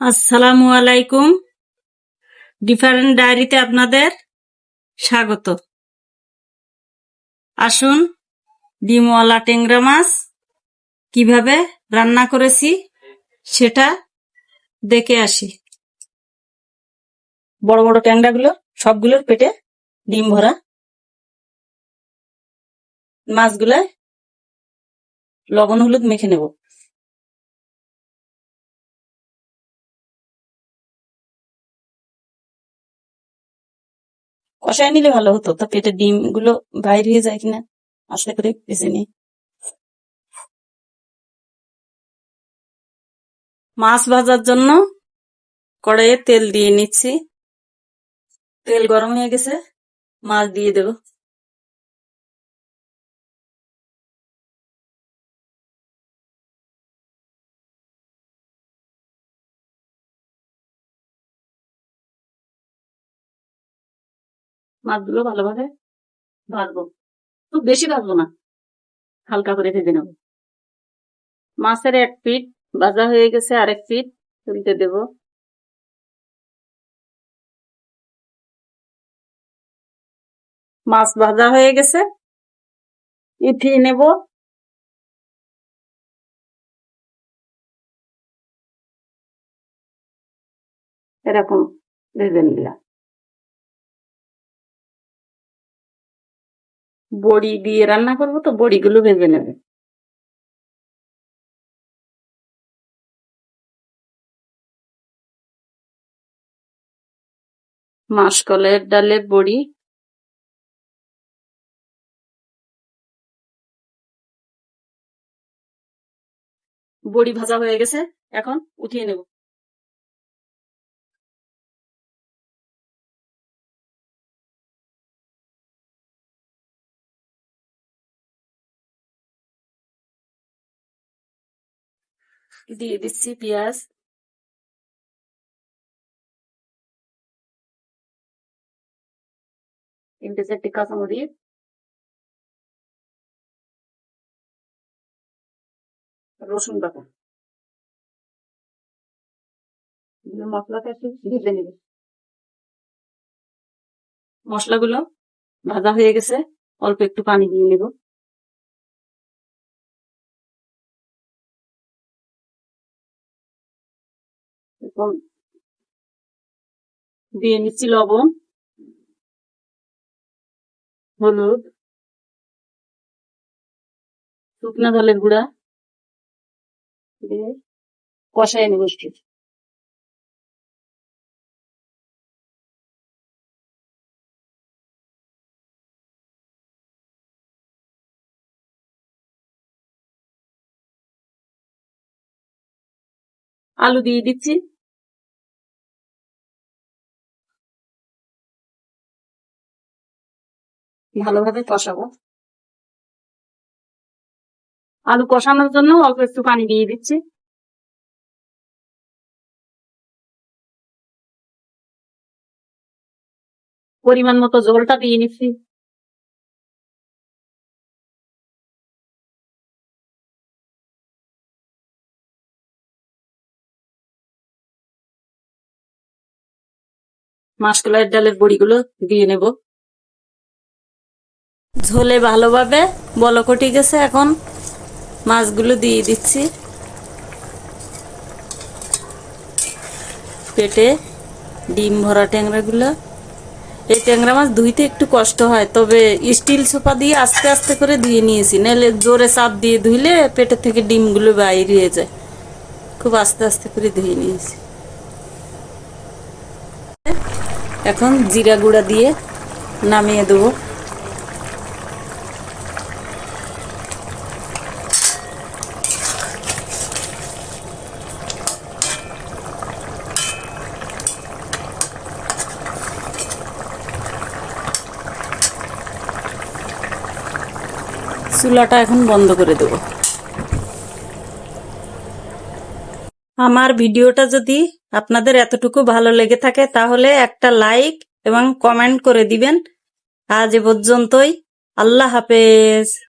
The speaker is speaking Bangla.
আসসালামু আলাইকুম। ডিফারেন্ট ডায়েরিতে আপনাদের স্বাগত। আসুন ডিমওয়ালা ট্যাংরা মাছ কিভাবে রান্না করেছি সেটা দেখে আসি। বড় বড় ট্যাংরাগুলো সবগুলোর পেটে ডিম ভরা। মাছগুলো লবণ হলুদ মেখে নেব। কষায় নিলে ভালো হতো, তো পেটের ডিম গুলো বাইর হয়ে যায় কিনা আস্তে করে বেছে নিই। মাছ ভাজার জন্য কড়াইয়ে তেল দিয়ে নিচ্ছি। তেল গরম হয়ে গেছে, মাছ দিয়ে দেব। মাছগুলো ভালোভাবে ভাজবো, খুব বেশি ভাজবো না, হালকা করে ভেজে নেব। মাছের এক পিঠ ভাজা হয়ে গেছে, আরেক পিঠ তুলতে দেব। মাছ ভাজা হয়ে গেছে, উঠিয়ে নেব। এরকম ভেজে নিলাম। বড়ি দিয়ে রান্না করবো, তো বড়িগুলো ভেজে নেবে। মাসকলাইয়ের ডালে বড়ি, বড়ি ভাজা হয়ে গেছে, এখন উঠিয়ে নেব। দিয়ে দিচ্ছি পেঁয়াজ, তিনটে চারটে কাঁচামরিচ, রসুন বাটা, মশলাটা একটু ভেজে নেবে। মশলাগুলো ভাজা হয়ে গেছে, অল্প একটু পানি দিয়ে নেব। এখন দিয়ে নিচ্ছি লবণ, হলুদ, শুকনা ধনের গুঁড়া দিয়ে কষায় নেব। আলু দিয়ে দিচ্ছি, ভালোভাবে কষাবো। আলু কষানোর জন্য অল্প একটু পানি দিয়ে দিচ্ছি। পরিমাণ মতো জলটা দিয়ে নিচ্ছি। মাসকলাইয়ের ডালের বড়িগুলো দিয়ে নেব। ঝোলে ভালোভাবে বলক উঠে গেছে, এখন মাছগুলো দিয়ে দিচ্ছি। পেটে ডিম ভরা ট্যাংরাগুলো। এই ট্যাংরা মাছ ধুইতে একটু কষ্ট হয়, তবে স্টিল সোপা দিয়ে আস্তে আস্তে করে ধুয়ে নিয়েছি, নাহলে জোরে চাপ দিয়ে ধুইলে পেটের থেকে ডিমগুলো বাইরে হয়ে যায়। খুব আস্তে আস্তে করে ধুয়ে নিয়েছি। এখন জিরা গুঁড়া দিয়ে নামিয়ে দেবো। চুলাটা এখন বন্ধ করে দেব। আমার ভিডিওটা যদি আপনাদের এতটুকু ভালো লেগে থাকে তাহলে একটা লাইক এবং কমেন্ট করে দিবেন। আজ এ পর্যন্তই। আল্লাহ হাফেজ।